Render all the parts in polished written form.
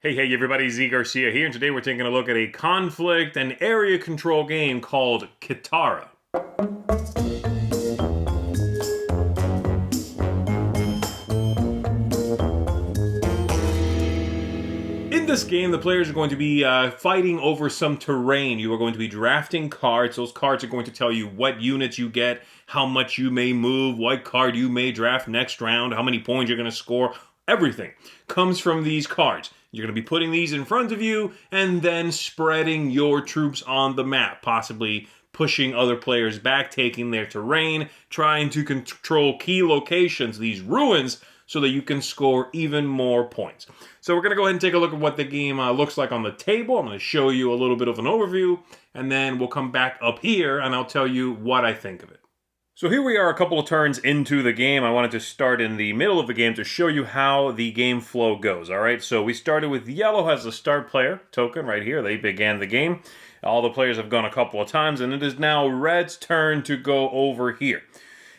Hey everybody, Zee Garcia here, and today we're taking a look at a conflict and area control game called Kitara. In this game, the players are going to be fighting over some terrain. You are going to be drafting cards. Those cards are going to tell you what units you get, how much you may move, what card you may draft next round, how many points you're going to score. Everything comes from these cards. You're going to be putting these in front of you and then spreading your troops on the map, possibly pushing other players back, taking their terrain, trying to control key locations, these ruins, so that you can score even more points. So we're going to go ahead and take a look at what the game looks like on the table. I'm going to show you a little bit of an overview, and then we'll come back up here and I'll tell you what I think of it. So here we are a couple of turns into the game. I wanted to start in the middle of the game to show you how the game flow goes, all right? So we started with yellow as the start player token right here. They began the game. All the players have gone a couple of times, and it is now red's turn to go over here.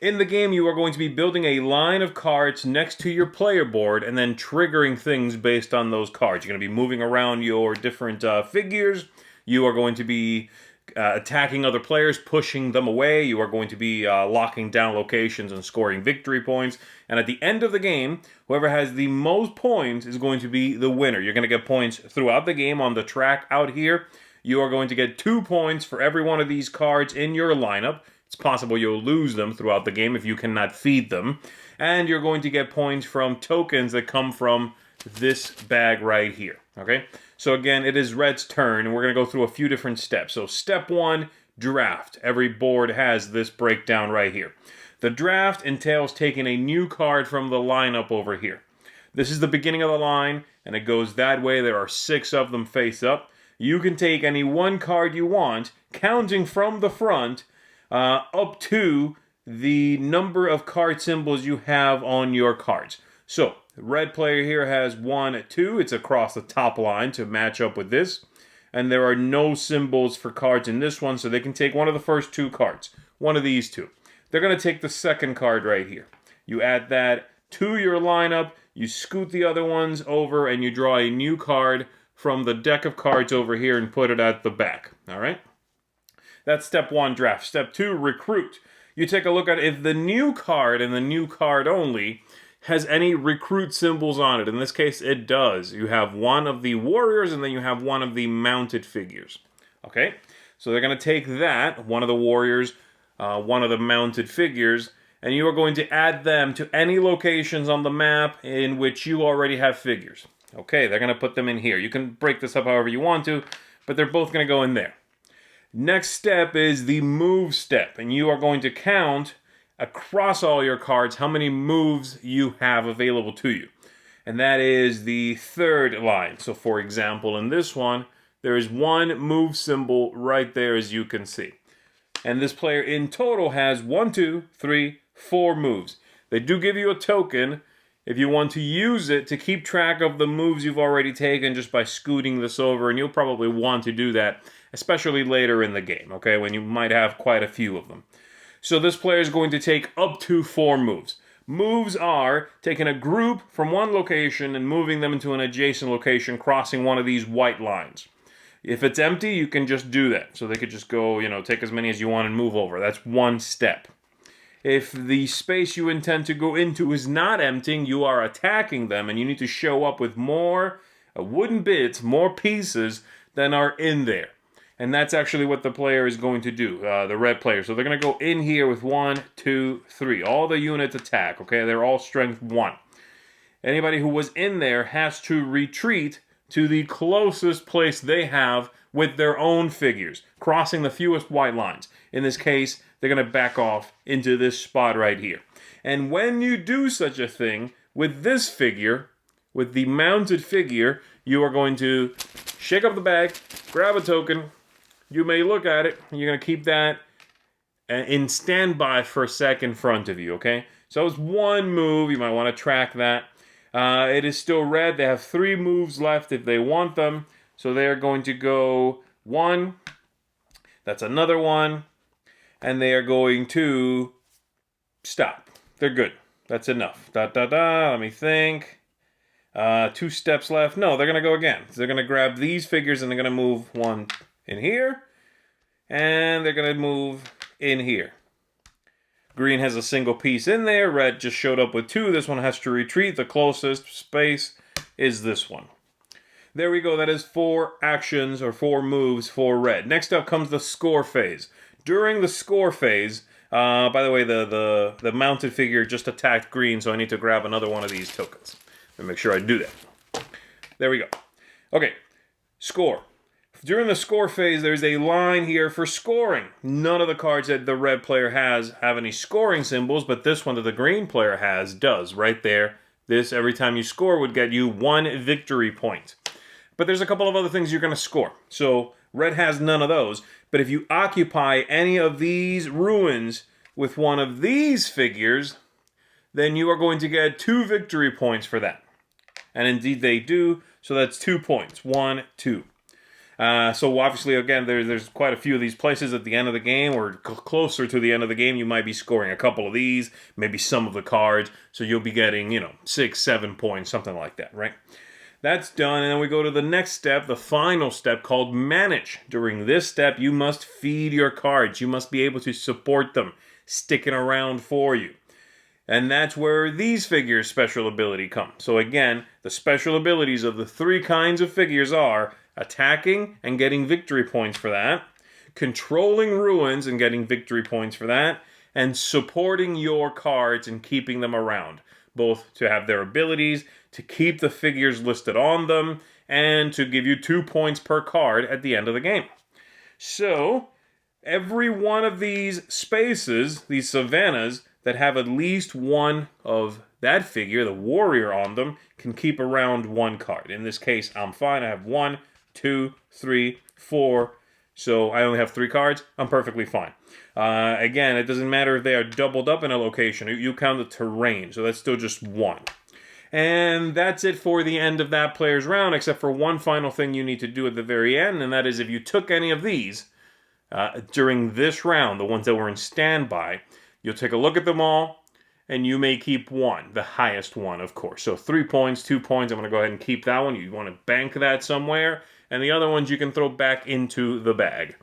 In the game, you are going to be building a line of cards next to your player board and then triggering things based on those cards. You're going to be moving around your different figures. You are going to be attacking other players, pushing them away. You are going to be locking down locations and scoring victory points. And at the end of the game, whoever has the most points is going to be the winner. You're going to get points throughout the game on the track out here. You are going to get 2 points for every one of these cards in your lineup. It's possible you'll lose them throughout the game if you cannot feed them. And you're going to get points from tokens that come from this bag right here. Okay? So again, it is red's turn, and we're going to go through a few different steps. So step 1, draft. Every board has this breakdown right here. The draft entails taking a new card from the lineup over here. This is the beginning of the line, and it goes that way. There are 6 of them face up. You can take any one card you want, counting from the front up to the number of card symbols you have on your cards. So, the red player here has 1, 2. It's across the top line to match up with this. And there are no symbols for cards in this one, so they can take one of the first 2 cards. One of these 2. They're going to take the second card right here. You add that to your lineup, you scoot the other ones over, and you draw a new card from the deck of cards over here and put it at the back. All right? That's step 1, draft. Step 2, recruit. You take a look at if the new card and the new card only has any recruit symbols on it. In this case, it does. You have one of the warriors and then you have one of the mounted figures. Okay? So they're going to take that, one of the warriors, one of the mounted figures, and you are going to add them to any locations on the map in which you already have figures. Okay, they're going to put them in here. You can break this up however you want to, but they're both going to go in there. Next step is the move step, and you are going to count across all your cards how many moves you have available to you. And that is the third line. So for example, in this one, there is 1 move symbol right there, as you can see. And this player in total has 1, 2, 3, 4 moves. They do give you a token if you want to use it to keep track of the moves you've already taken just by scooting this over, and you'll probably want to do that, especially later in the game, okay, when you might have quite a few of them. So this player is going to take up to 4 moves. Moves are taking a group from one location and moving them into an adjacent location, crossing one of these white lines. If it's empty, you can just do that. So they could just go, take as many as you want and move over. That's 1 step. If the space you intend to go into is not emptying, you are attacking them, and you need to show up with more wooden bits, more pieces than are in there. And that's actually what the player is going to do, the red player. So they're going to go in here with 1, 2, 3. All the units attack, okay? They're all strength 1. Anybody who was in there has to retreat to the closest place they have with their own figures, crossing the fewest white lines. In this case, they're going to back off into this spot right here. And when you do such a thing with this figure, with the mounted figure, you are going to shake up the bag, grab a token. You may look at it, and you're going to keep that in standby for a sec in front of you, okay? So it's 1 move. You might want to track that. It is still red. They have 3 moves left if they want them. So they're going to go 1. That's another 1. And they are going to stop. They're good. That's enough. Let me think. 2 steps left. No, they're going to go again. So they're going to grab these figures and they're going to move one in here. And they're going to move in here. Green has a single piece in there. Red just showed up with 2. This one has to retreat. The closest space is this one. There we go. That is 4 actions or 4 moves for red. Next up comes the score phase. During the score phase, by the way, the mounted figure just attacked green, so I need to grab another one of these tokens. Let me make sure I do that. There we go. Okay, score. During the score phase, there's a line here for scoring. None of the cards that the red player has have any scoring symbols, but this one that the green player has does, right there. This, every time you score, would get you 1 victory point. But there's a couple of other things you're going to score. So red has none of those, but if you occupy any of these ruins with one of these figures, then you are going to get 2 victory points for that. And indeed they do, so that's 2 points. 1, 2. So obviously, again, there's quite a few of these places at the end of the game, or closer to the end of the game, you might be scoring a couple of these, maybe some of the cards, so you'll be getting, 6, 7 points, something like that, right? That's done, and then we go to the next step, the final step, called Manage. During this step, you must feed your cards. You must be able to support them, sticking around for you. And that's where these figures' special ability come. So again, the special abilities of the 3 kinds of figures are attacking and getting victory points for that, controlling ruins and getting victory points for that, and supporting your cards and keeping them around, both to have their abilities, to keep the figures listed on them, and to give you 2 points per card at the end of the game. So, every one of these spaces, these savannas, that have at least one of that figure, the warrior, on them, can keep around 1 card. In this case, I'm fine. I have 1, 2, 3, 4. So I only have 3 cards. I'm perfectly fine. Again, it doesn't matter if they are doubled up in a location. You count the terrain, so that's still just 1. And that's it for the end of that player's round, except for one final thing you need to do at the very end, and that is if you took any of these during this round, the ones that were in standby, you'll take a look at them all, and you may keep 1, the highest one, of course. So 3 points, 2 points, I'm going to go ahead and keep that one. You want to bank that somewhere, and the other ones you can throw back into the bag.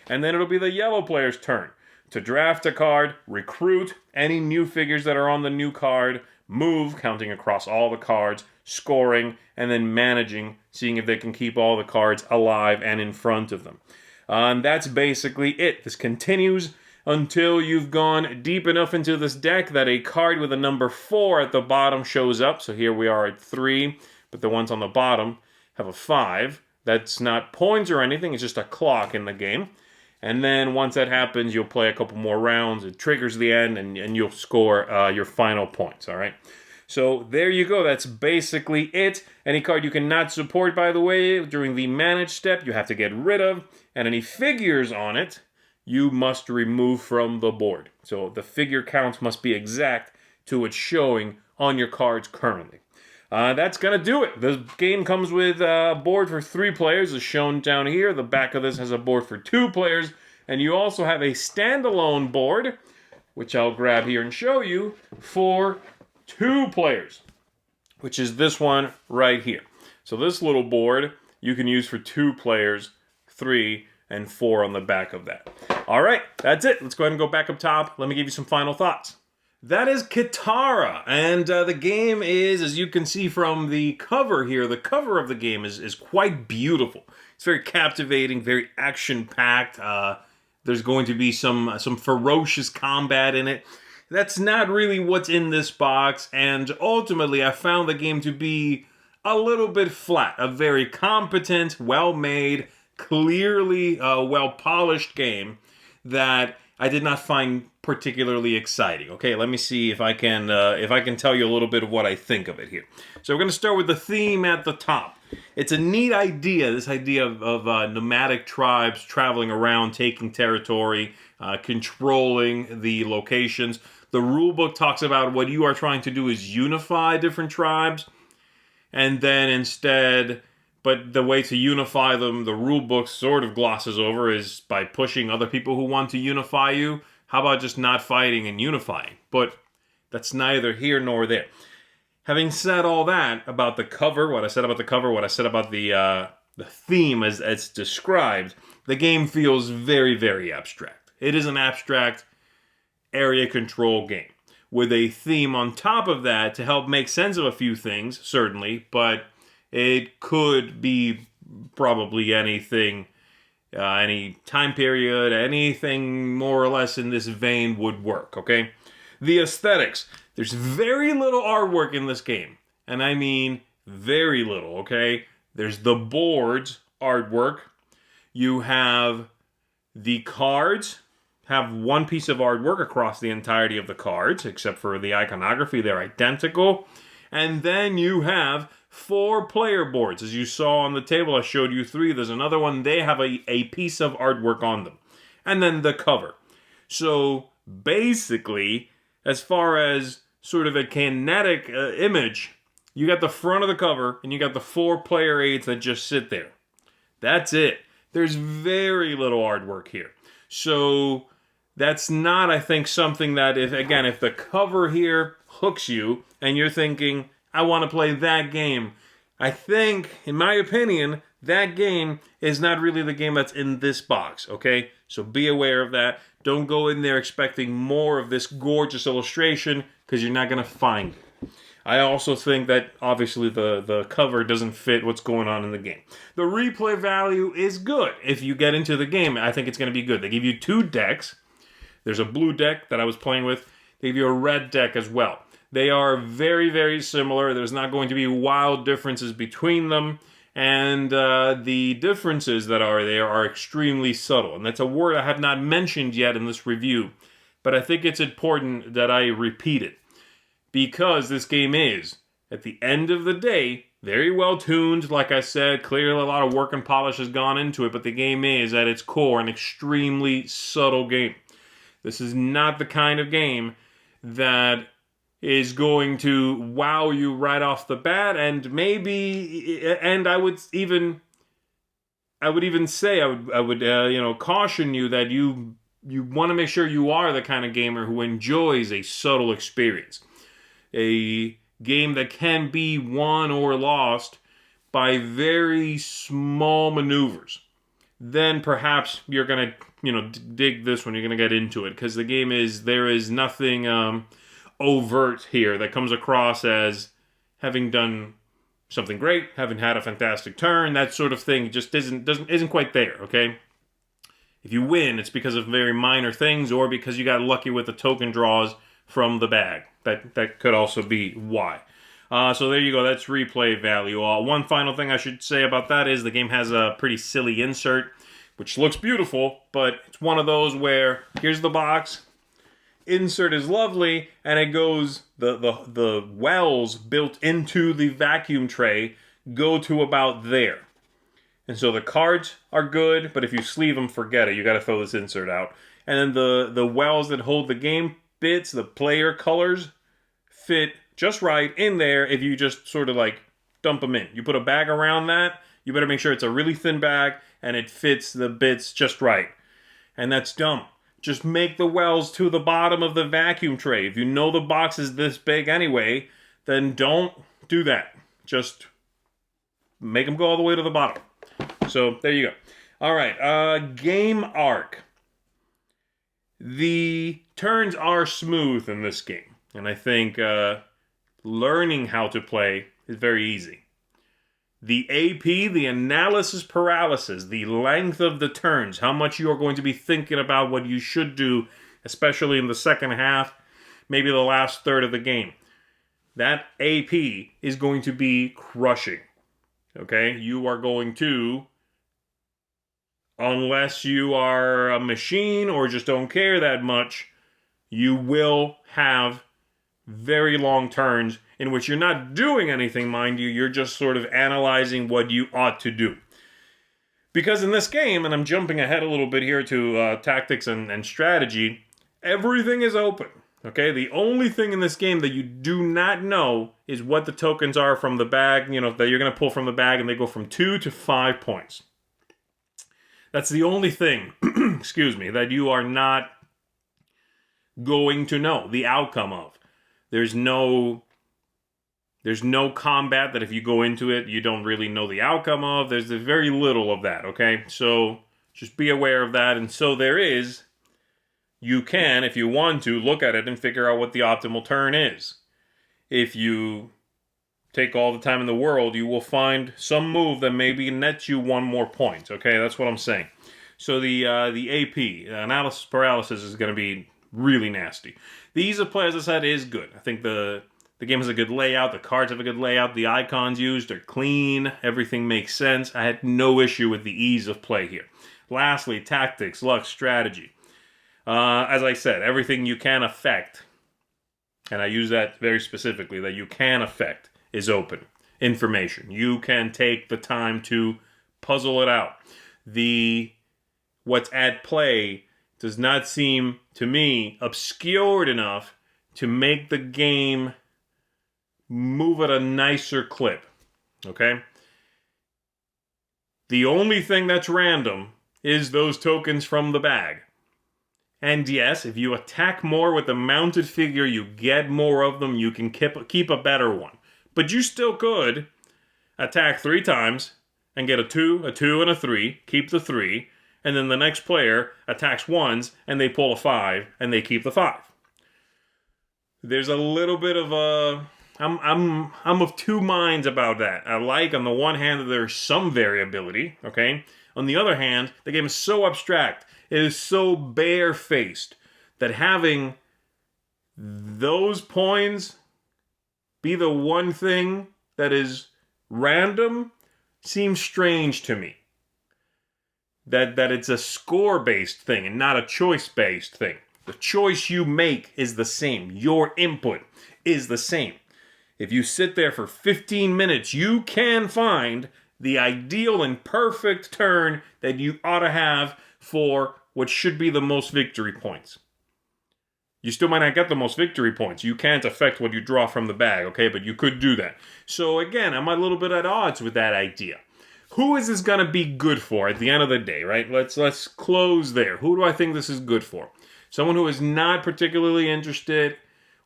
And then it'll be the yellow player's turn to draft a card, recruit any new figures that are on the new card, move, counting across all the cards, scoring, and then managing, seeing if they can keep all the cards alive and in front of them. And that's basically it. This continues until you've gone deep enough into this deck that a card with a number 4 at the bottom shows up. So here we are at 3, but the ones on the bottom have a 5. That's not points or anything, it's just a clock in the game. And then once that happens, you'll play a couple more rounds. It triggers the end, and you'll score your final points, all right? So there you go. That's basically it. Any card you cannot support, by the way, during the manage step, you have to get rid of. And any figures on it, you must remove from the board. So the figure counts must be exact to what's showing on your cards currently. That's going to do it. The game comes with a board for 3 players, as shown down here. The back of this has a board for 2 players. And you also have a standalone board, which I'll grab here and show you, for 2 players, which is this one right here. So this little board you can use for 2 players, 3 and 4 on the back of that. All right, that's it. Let's go ahead and go back up top. Let me give you some final thoughts. That is Kitara, and the game is, as you can see from the cover here, the cover of the game is quite beautiful. It's very captivating, very action-packed. There's going to be some ferocious combat in it. That's not really what's in this box, and ultimately I found the game to be a little bit flat. A very competent, well-made, clearly well-polished game that I did not find particularly exciting. Okay, let me see if I can tell you a little bit of what I think of it here. So we're going to start with the theme at the top. It's a neat idea, this idea of nomadic tribes traveling around, taking territory, controlling the locations. The rulebook talks about what you are trying to do is unify different tribes, and then instead, but the way to unify them, the rulebook sort of glosses over, is by pushing other people who want to unify you. How about just not fighting and unifying? But that's neither here nor there. Having said all that about the cover, what I said about the cover, what I said about the theme as it's described, the game feels very, very abstract. It is an abstract area control game with a theme on top of that to help make sense of a few things, certainly, but it could be probably anything, any time period, anything more or less in this vein would work, okay? The aesthetics. There's very little artwork in this game, and I mean very little, okay? There's the boards artwork. You have the cards, have one piece of artwork across the entirety of the cards, except for the iconography, they're identical. And then you have 4 player boards. As you saw on the table, I showed you 3. There's another one. They have a piece of artwork on them. And then the cover. So basically, as far as sort of a kinetic image, you got the front of the cover and you got the 4 player aids that just sit there. That's it. There's very little artwork here. So that's not, I think, something that, if the cover here hooks you and you're thinking, I want to play that game, I think, in my opinion, that game is not really the game that's in this box, okay? So be aware of that. Don't go in there expecting more of this gorgeous illustration, because you're not going to find it. I also think that, obviously, the cover doesn't fit what's going on in the game. The replay value is good. If you get into the game, I think it's going to be good. They give you 2 decks. There's a blue deck that I was playing with. They give you a red deck as well. They are very, very similar. There's not going to be wild differences between them. And the differences that are there are extremely subtle. And that's a word I have not mentioned yet in this review. But I think it's important that I repeat it. Because this game is, at the end of the day, very well tuned. Like I said, clearly a lot of work and polish has gone into it. But the game is, at its core, an extremely subtle game. This is not the kind of game that is going to wow you right off the bat, and I would even say I would caution you that you want to make sure you are the kind of gamer who enjoys a subtle experience, a game that can be won or lost by very small maneuvers. Then perhaps you're gonna dig this when you're gonna get into it, because the game there is nothing overt here that comes across as having done something great, having had a fantastic turn, that sort of thing just isn't quite there, okay? If you win, it's because of very minor things or because you got lucky with the token draws from the bag. That could also be why. So there you go, that's replay value. One final thing I should say about that is the game has a pretty silly insert, which looks beautiful, but it's one of those where here's the box, insert is lovely, and it goes, the wells built into the vacuum tray go to about there. And so the cards are good, but if you sleeve them, forget it. You got to throw this insert out. And then the wells that hold the game bits, the player colors, fit just right in there if you just sort of like dump them in. You put a bag around that, you better make sure it's a really thin bag and it fits the bits just right. And that's dumb. Just make the wells to the bottom of the vacuum tray. If you know the box is this big anyway, then don't do that. Just make them go all the way to the bottom. So, there you go. All right, game arc. The turns are smooth in this game. And I think learning how to play is very easy. The AP, the analysis paralysis, the length of the turns, how much you are going to be thinking about what you should do, especially in the second half, maybe the last third of the game. That AP is going to be crushing. Okay? You are going to, unless you are a machine or just don't care that much, you will have very long turns in which you're not doing anything, mind you, you're just sort of analyzing what you ought to do. Because in this game, and I'm jumping ahead a little bit here to tactics and strategy, everything is open. Okay, the only thing in this game that you do not know is what the tokens are from the bag, that you're going to pull from the bag, and they go from 2 to 5 points. That's the only thing, excuse me, that you are not going to know the outcome of. There's no There's no combat that if you go into it, you don't really know the outcome of. There's very little of that, okay? So just be aware of that. And so you can, if you want to, look at it and figure out what the optimal turn is. If you take all the time in the world, you will find some move that maybe nets you one more point, okay? That's what I'm saying. So the AP, analysis paralysis, is going to be really nasty. The ease of play, as I said, is good. I think the game has a good layout. The cards have a good layout. The icons used are clean. Everything makes sense. I had no issue with the ease of play here. Lastly, tactics, luck, strategy. As I said, everything you can affect, and I use that very specifically, that you can affect, is open information. You can take the time to puzzle it out. What's at play does not seem, to me, obscured enough to make the game move at a nicer clip, okay? The only thing that's random is those tokens from the bag. And yes, if you attack more with the mounted figure, you get more of them, you can keep a better one. But you still could attack 3 times and get a 2, and a 3, keep the 3, and then the next player attacks once and they pull a 5 and they keep the 5. There's a little bit of a... I'm of two minds about that. I like, on the one hand, that there's some variability, okay? On the other hand, the game is so abstract, it is so barefaced, that having those points be the one thing that is random seems strange to me. That it's a score-based thing and not a choice-based thing. The choice you make is the same. Your input is the same. If you sit there for 15 minutes, you can find the ideal and perfect turn that you ought to have for what should be the most victory points. You still might not get the most victory points. You can't affect what you draw from the bag, okay? But you could do that. So again, I'm a little bit at odds with that idea. Who is this going to be good for at the end of the day, right? Let's close there. Who do I think this is good for? Someone who is not particularly interested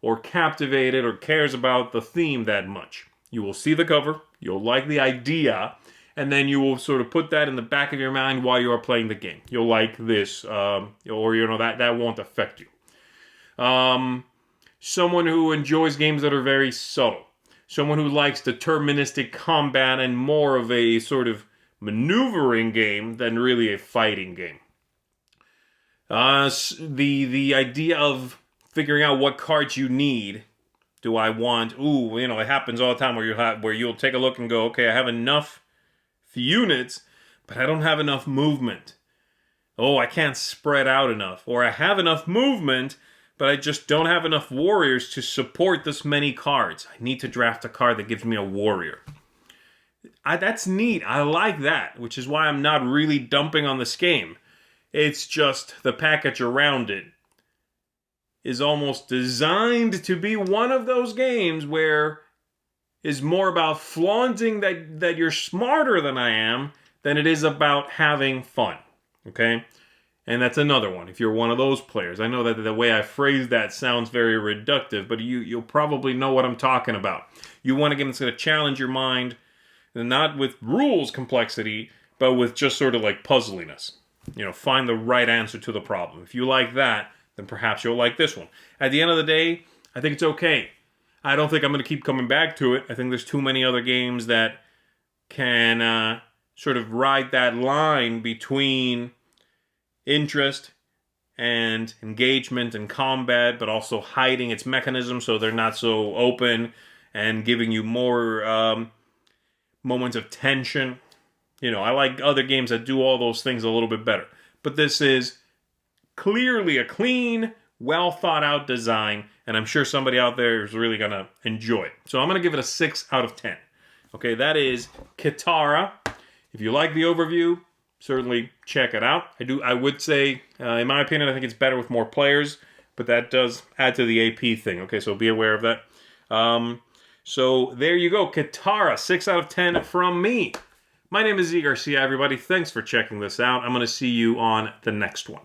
or captivated or cares about the theme that much. You will see the cover, you'll like the idea, and then you will sort of put that in the back of your mind while you are playing the game. You'll like this, or that won't affect you. Someone who enjoys games that are very subtle. Someone who likes deterministic combat and more of a sort of maneuvering game than really a fighting game. The idea of figuring out what cards you need. Do I want... it happens all the time where you'll take a look and go, okay, I have enough units, but I don't have enough movement. Oh, I can't spread out enough. Or I have enough movement, but I just don't have enough warriors to support this many cards. I need to draft a card that gives me a warrior. That's neat. I like that, which is why I'm not really dumping on this game. It's just the package around it is almost designed to be one of those games where it's more about flaunting that you're smarter than I am than it is about having fun, okay? And that's another one, if you're one of those players. I know that the way I phrased that sounds very reductive, but you'll probably know what I'm talking about. You want a game that's going to challenge your mind, not with rules complexity, but with just sort of like puzzliness. Find the right answer to the problem. If you like that, then perhaps you'll like this one. At the end of the day, I think it's okay. I don't think I'm going to keep coming back to it. I think there's too many other games that can sort of ride that line between interest and engagement and combat, but also hiding its mechanism so they're not so open and giving you more moments of tension. I like other games that do all those things a little bit better. But this is clearly a clean, well thought out design, and I'm sure somebody out there is really going to enjoy it. So I'm going to give it a 6 out of 10. Okay, that is Kitara. If you like the overview, certainly check it out. I would say, in my opinion, I think it's better with more players, but that does add to the AP thing. Okay, so be aware of that. So there you go. Kitara, 6 out of 10 from me. My name is Zee Garcia, everybody. Thanks for checking this out. I'm going to see you on the next one.